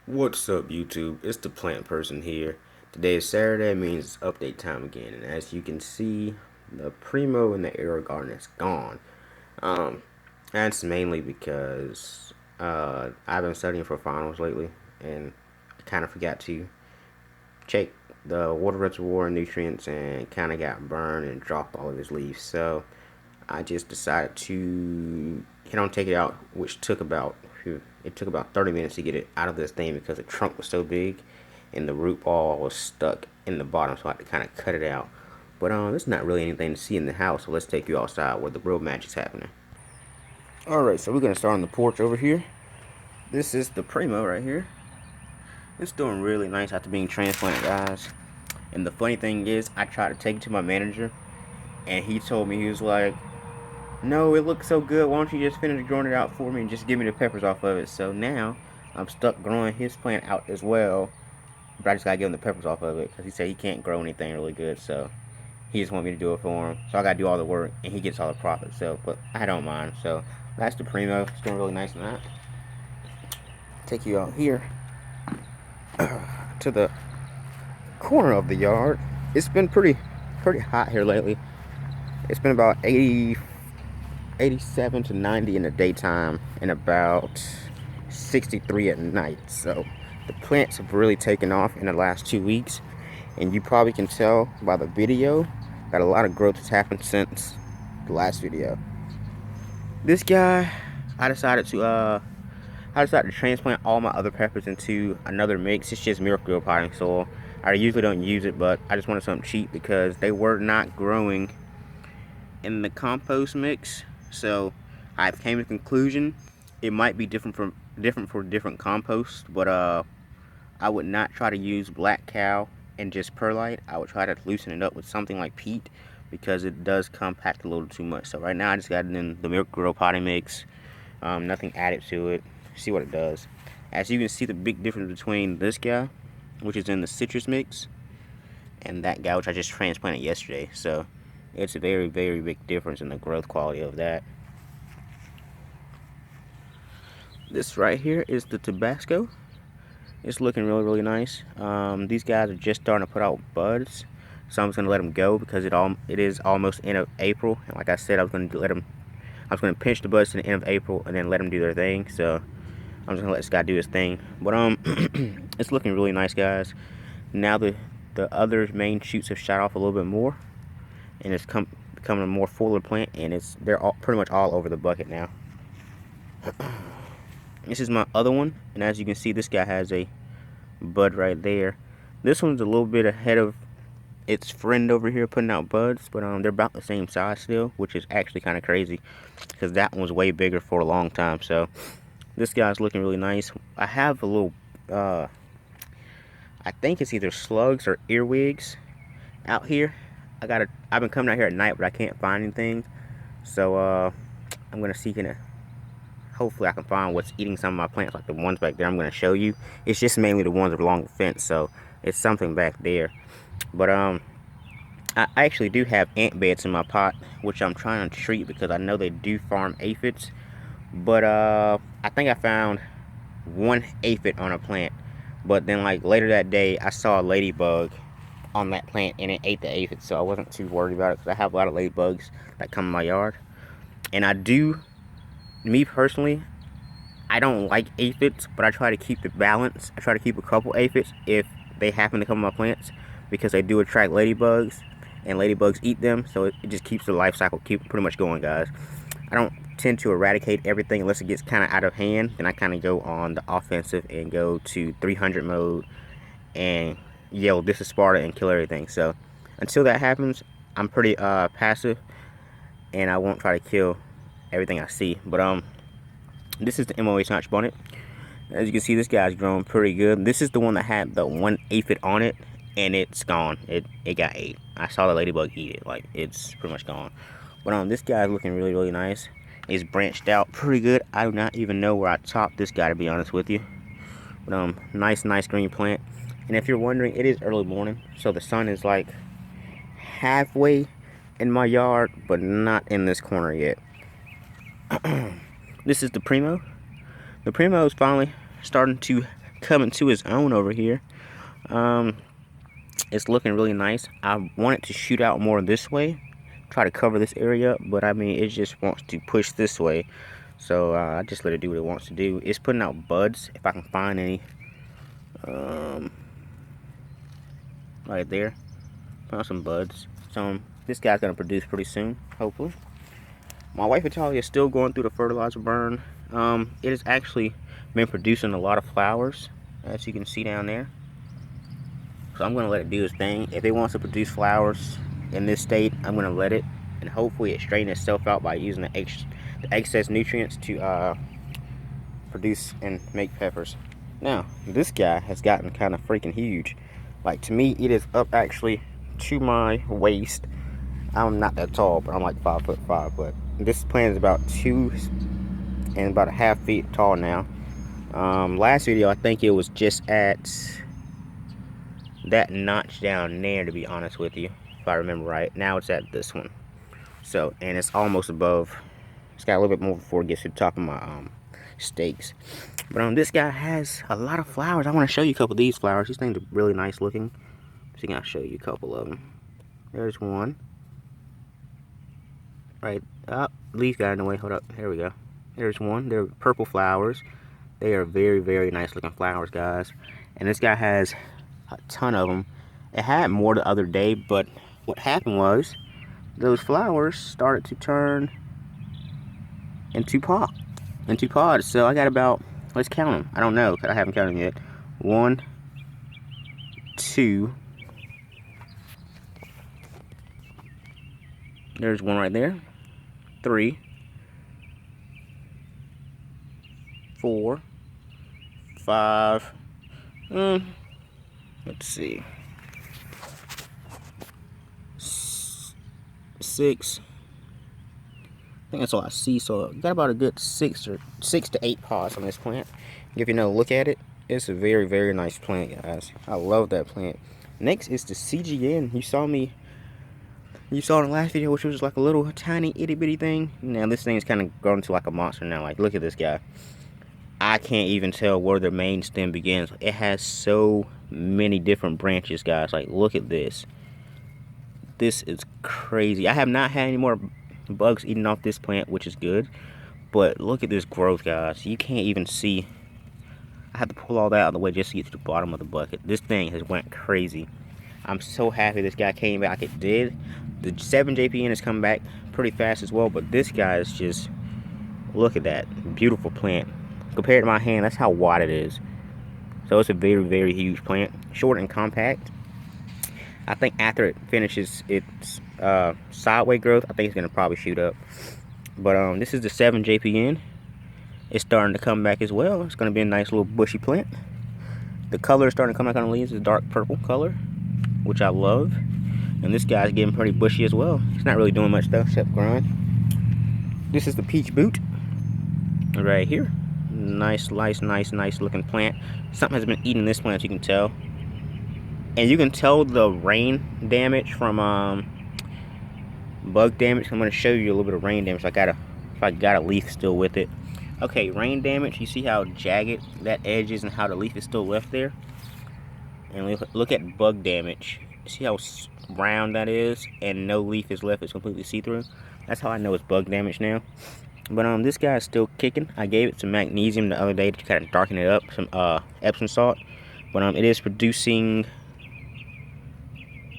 What's up, YouTube? It's the plant person here. Today is Saturday, means it's update time again, and as you can see, the Primo and the Aero Garden is gone. Um, that's mainly because I've been studying for finals lately, and I kind of forgot to check the water reservoir and nutrients, and kind of got burned and dropped all of his leaves. So I just decided to take it out, which took about 30 minutes to get it out of this thing because the trunk was so big and the root ball was stuck in the bottom, so I had to kind of cut it out. But there's not really anything to see in the house, so let's take you outside where the real magic's happening. Alright, so we're gonna start on the porch over here. This is the Primo right here. It's doing really nice after being transplanted, guys. And the funny thing is, I tried to take it to my manager, and he told me, he was like, no, it looks so good. Why don't you just finish growing it out for me and just give me the peppers off of it? So now I'm stuck growing his plant out as well. But I just gotta give him the peppers off of it because he said he can't grow anything really good. So he just want me to do it for him. So I gotta do all the work and he gets all the profit. So, but I don't mind. So that's the Primo. It's doing really nice in that. Take you out here to the corner of the yard. It's been pretty hot here lately. It's been about 87 to 90 in the daytime and about 63 at night. So the plants have really taken off in the last 2 weeks, and you probably can tell by the video that a lot of growth has happened since the last video. This guy, I decided to transplant all my other peppers into another mix. It's just Miracle-Gro potting soil. I usually don't use it, but I just wanted something cheap because they were not growing in the compost mix. So I came to the conclusion it might be different for different composts, but I would not try to use black cow and just perlite. I would try to loosen it up with something like peat because it does compact a little too much. So right now I just got it in the Miracle-Gro potting mix. Nothing added to it. See what it does. As you can see, the big difference between this guy, which is in the citrus mix, and that guy, which I just transplanted yesterday. So it's a very big difference in the growth quality of that. This right here is the Tabasco. It's looking really nice. These guys are just starting to put out buds, so I'm just gonna let them go because it is almost end of April. And like I said, I was gonna pinch the buds to the end of April and then let them do their thing. So I'm just gonna let this guy do his thing. But it's looking really nice, guys. Now the other main shoots have shot off a little bit more, and it's becoming a more fuller plant, and they're pretty much all over the bucket now. This is my other one, and as you can see, this guy has a bud right there. This one's a little bit ahead of its friend over here putting out buds, but they're about the same size still, which is actually kind of crazy because that one was way bigger for a long time. So this guy's looking really nice. I have a little I think it's either slugs or earwigs out here. I've been coming out here at night, but I can't find anything. So I'm gonna see, hopefully I can find what's eating some of my plants, like the ones back there I'm gonna show you. It's just mainly the ones along the fence, so it's something back there. But I actually do have ant beds in my pot, which I'm trying to treat because I know they do farm aphids. But I think I found one aphid on a plant, but then like later that day I saw a ladybug on that plant and it ate the aphid, so I wasn't too worried about it because I have a lot of ladybugs that come in my yard. And me personally, I don't like aphids, but I try to keep the balance. I try to keep a couple aphids if they happen to come in my plants because they do attract ladybugs and ladybugs eat them, so it just keeps the life cycle pretty much going, guys. I don't tend to eradicate everything unless it gets kind of out of hand. Then I kind of go on the offensive and go to 300 mode and yell, "This is Sparta," and kill everything. So until that happens, I'm pretty passive, and I won't try to kill everything I see. But this is the MOH Notch Bonnet. As you can see, this guy's growing pretty good. This is the one that had the one aphid on it, and it's gone. It got ate. I saw the ladybug eat it. Like, it's pretty much gone. But this guy's looking really nice. He's branched out pretty good. I do not even know where I topped this guy, to be honest with you. But nice green plant. And if you're wondering, it is early morning, so the sun is like halfway in my yard, but not in this corner yet. This is the Primo. The Primo is finally starting to coming to his own over here. It's looking really nice. I want it to shoot out more this way, try to cover this area up, but I mean, it just wants to push this way. So I just let it do what it wants to do. It's putting out buds, if I can find any. Right there, found some buds. So this guy's gonna produce pretty soon, hopefully. My wife Italia is still going through the fertilizer burn. It has actually been producing a lot of flowers, as you can see down there. So I'm gonna let it do its thing. If it wants to produce flowers in this state, I'm gonna let it, and hopefully it straightens itself out by using the excess nutrients to produce and make peppers. Now, this guy has gotten kind of freaking huge. Like, to me, it is up actually to my waist. I'm not that tall, but I'm like 5'5", but this plant is about 2 and about a half feet tall now. Last video, I think it was just at that notch down there, to be honest with you, if I remember right. Now it's at this one. So, and it's almost above. It's got a little bit more before it gets to the top of my stakes. But this guy has a lot of flowers. I want to show you a couple of these flowers. These things are really nice looking. So I'll show you a couple of them. There's one. Right up. Leaf got in the way. Hold up. Here we go. There's one. They're purple flowers. They are very, very nice looking flowers, guys. And this guy has a ton of them. It had more the other day, but what happened was those flowers started to turn into pods. So I got about, let's count them. I don't know, because I haven't counted them yet. 1, 2. There's one right there. 3, 4, 5. Let's see. 6. I think that's all I see. So got about a good 6 to 8 pods on this plant. If you know, look at it. It's a very, very nice plant, guys. I love that plant. Next is the CGN. You saw in the last video, which was like a little tiny itty bitty thing. Now this thing's kind of grown to like a monster now. Like, look at this guy. I can't even tell where the main stem begins. It has so many different branches, guys. Like, look at this. This is crazy. I have not had any more bugs eating off this plant, which is good. But look at this growth, guys. You can't even see. I have to pull all that out of the way just to get to the bottom of the bucket. This thing has went crazy. I'm so happy this guy came back. It did. The 7JPN has come back pretty fast as well, but this guy is just, look at that beautiful plant. Compared to my hand, that's how wide it is. So it's a very, very huge plant, short and compact. I think after it finishes its sideways growth, I think it's gonna probably shoot up. But this is the 7JPN. It's starting to come back as well. It's gonna be a nice little bushy plant. The color is starting to come back on the leaves. It's a dark purple color, which I love. And this guy's getting pretty bushy as well. He's not really doing much though, except growing. This is the peach boot right here. Nice looking plant. Something has been eating this plant, you can tell. And you can tell the rain damage from bug damage. I'm going to show you a little bit of rain damage. If I got a leaf still with it. Okay, rain damage. You see how jagged that edge is and how the leaf is still left there. And look at bug damage. See how round that is and no leaf is left. It's completely see-through. That's how I know it's bug damage now. But this guy is still kicking. I gave it some magnesium the other day to kind of darken it up, some Epsom salt. But it is producing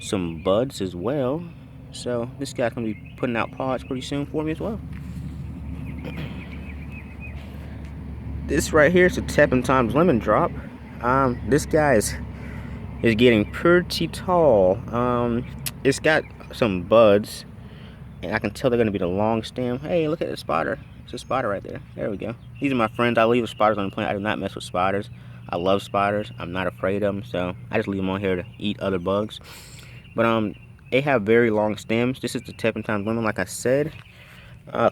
some buds as well. So this guy's gonna be putting out pods pretty soon for me as well. This right here is a Teppan Times Lemon Drop. This guy is getting pretty tall. It's got some buds. And I can tell they're going to be the long stem. Hey, look at the spider. It's a spider right there. There we go. These are my friends. I leave the spiders on the plant. I do not mess with spiders. I love spiders. I'm not afraid of them. So I just leave them on here to eat other bugs. But they have very long stems. This is the Teppan Times Lemon, like I said. I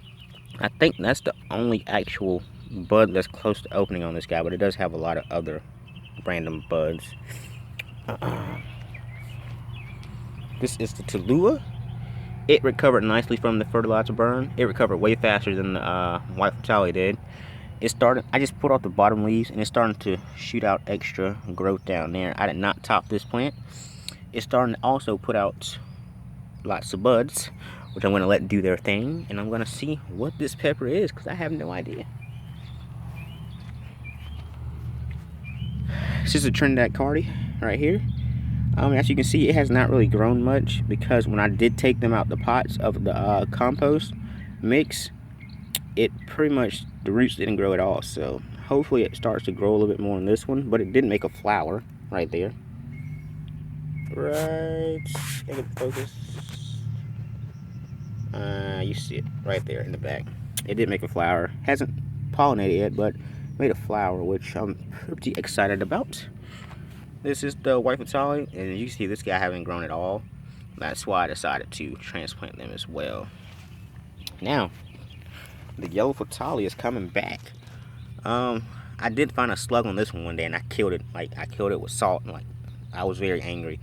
think that's the only actual bud that's close to opening on this guy. But it does have a lot of other random buds. This is the Tallulah. It recovered nicely from the fertilizer burn. It recovered way faster than the White Italia did. It's starting. I just pulled off the bottom leaves and it's starting to shoot out extra growth down there. I did not top this plant. It's starting to also put out lots of buds, which I'm going to let do their thing, and I'm going to see what this pepper is because I have no idea. This is a Trinidad Cardi right here. As you can see, it has not really grown much because when I did take them out the pots of the compost mix, it pretty much, the roots didn't grow at all. So hopefully it starts to grow a little bit more in this one, but it did make a flower right there. Right, take it focus. You see it right there in the back. It did make a flower. Hasn't pollinated yet, but made a flower, which I'm pretty excited about. This is the white Fatale, and you see this guy haven't grown at all. That's why I decided to transplant them as well. Now, the yellow Fatale is coming back. I did find a slug on this one day, and I killed it. Like, I killed it with salt, and like, I was very angry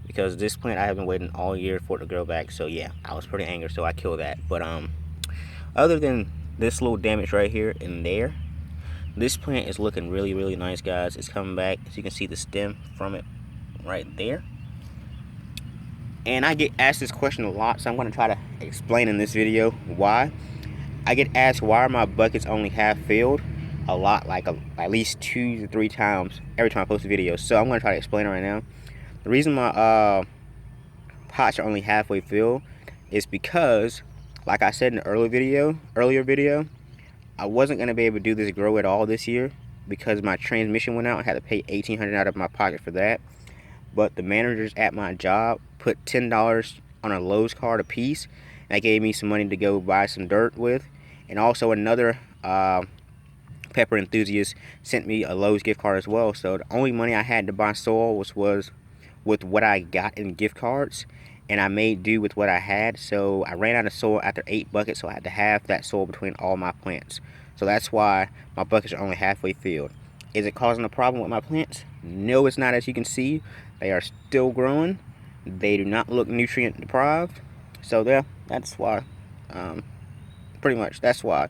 because this plant I have been waiting all year for it to grow back. So yeah, I was pretty angry, so I killed that. But other than this little damage right here and there, this plant is looking really, really nice, guys. It's coming back. As you can see the stem from it right there. And I get asked this question a lot, so I'm going to try to explain in this video why. I get asked why are my buckets only half filled a lot, like at least 2 to 3 times every time I post a video. So I'm going to try to explain it right now. The reason my pots are only halfway filled is because, like I said in the earlier video, I wasn't going to be able to do this grow at all this year because my transmission went out. I had to pay $1,800 out of my pocket for that. But the managers at my job put $10 on a Lowe's card a piece. And that gave me some money to go buy some dirt with. And also another pepper enthusiast sent me a Lowe's gift card as well. So the only money I had to buy soil was with what I got in gift cards. And I made do with what I had. So I ran out of soil after 8 buckets, so I had to halve that soil between all my plants. So that's why my buckets are only halfway filled. Is it causing a problem with my plants? No, it's not. As you can see, they are still growing. They do not look nutrient deprived. So yeah, that's why. Pretty much, that's why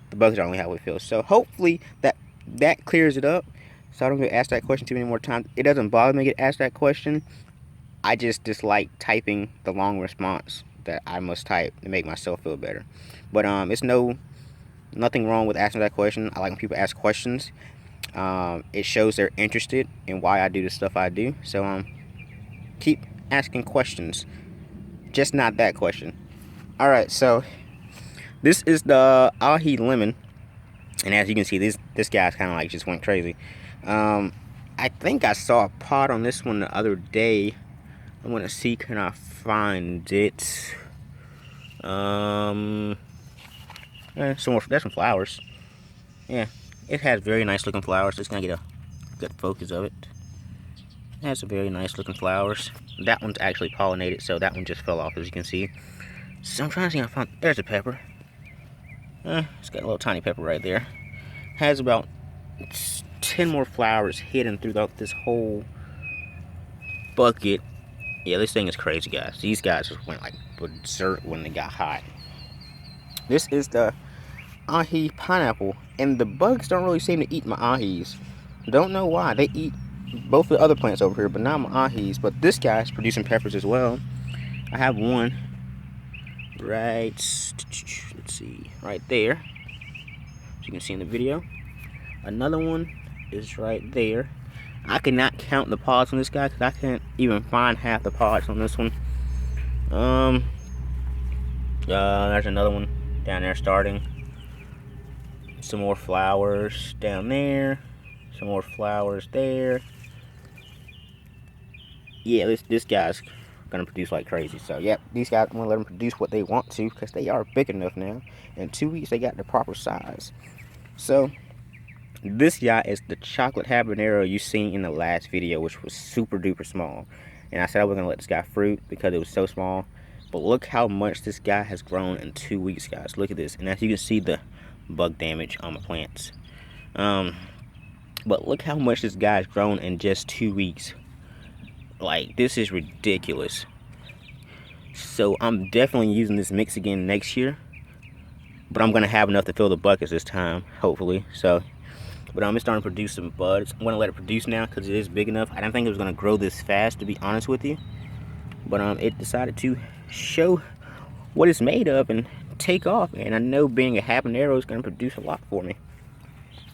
the buckets are only halfway filled. So hopefully that clears it up, so I don't get asked that question too many more times. It doesn't bother me to get asked that question. I just dislike typing the long response that I must type to make myself feel better. But it's nothing wrong with asking that question. I like when people ask questions. It shows they're interested in why I do the stuff I do. So keep asking questions, just not that question. All right, so this is the ahi lemon, and as you can see, this guy's kind of like just went crazy. I think I saw a pot on this one the other day. I'm gonna see, can I find it? There's some flowers. Yeah, it has very nice looking flowers. Just gonna get a good focus of it. It has some very nice looking flowers. That one's actually pollinated, so that one just fell off, as you can see. So I'm trying to see if I found. There's a pepper. It's got a little tiny pepper right there. Has about 10 more flowers hidden throughout this whole bucket. Yeah, this thing is crazy, guys. These guys just went like berserk when they got hot. This is the ahi pineapple, and the bugs don't really seem to eat my ahis. Don't know why. They eat both the other plants over here, but not my ahis. But this guy's producing peppers as well. I have one right, let's see, right there, as you can see in the video. Another one is right there. I cannot count the pods on this guy because I can't even find half the pods on this one. There's another one down there starting. Some more flowers down there. Some more flowers there. Yeah, this guy's gonna produce like crazy. So yep, these guys, I'm gonna let them produce what they want to because they are big enough now. In 2 weeks, they got the proper size. So this guy is the chocolate habanero you seen in the last video, which was super duper small. And I said I was gonna let this guy fruit because it was so small. But look how much this guy has grown in 2 weeks, guys. Look at this. And as you can see, the bug damage on my plants. But look how much this guy's grown in just 2 weeks. Like, this is ridiculous. So I'm definitely using this mix again next year. but I'm gonna have enough to fill the buckets this time, hopefully. So, but it's starting to produce some buds. I'm gonna let it produce now because it is big enough. I didn't think it was gonna grow this fast, to be honest with you. But it decided to show what it's made of and take off. And I know being a habanero is gonna produce a lot for me.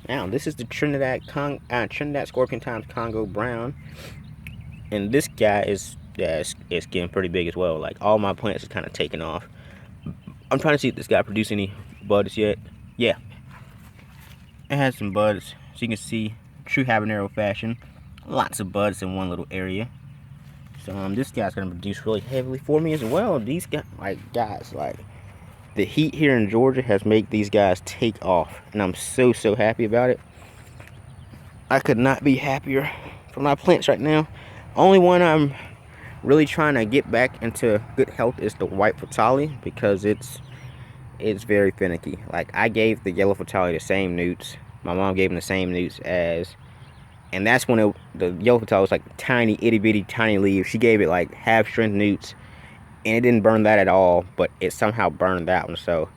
Now, this is the Trinidad Scorpion times Congo Brown, and this guy is it's getting pretty big as well. Like, all my plants are kind of taking off. I'm trying to see if this guy produced any buds yet. Yeah, it has some buds, so you can see, true habanero fashion, lots of buds in one little area. So this guy's gonna produce really heavily for me as well. These guys, like the heat here in Georgia has made these guys take off, and I'm so happy about it. I could not be happier for my plants right now. Only one I'm really trying to get back into good health is the white Fatali, because it's very finicky. Like, I gave the yellow Fatali the same newts. My mom gave him the same newts as, and that's when the yellow Fatali was like tiny, itty bitty, tiny leaves. She gave it like half strength newts, and it didn't burn that at all, but it somehow burned that one. So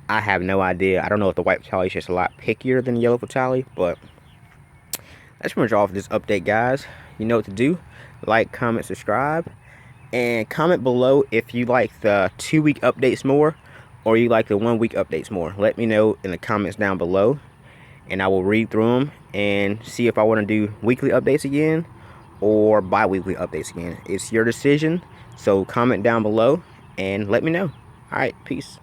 I have no idea. I don't know if the white Fatali is just a lot pickier than the yellow Fatali, but that's pretty much all for this update, guys. You know what to do. Like, comment, subscribe, and comment below if you like the 2-week updates more or you like the 1-week updates more. Let me know in the comments down below, and I will read through them and see if I want to do weekly updates again or bi-weekly updates again. It's your decision, so comment down below and let me know. All right, peace.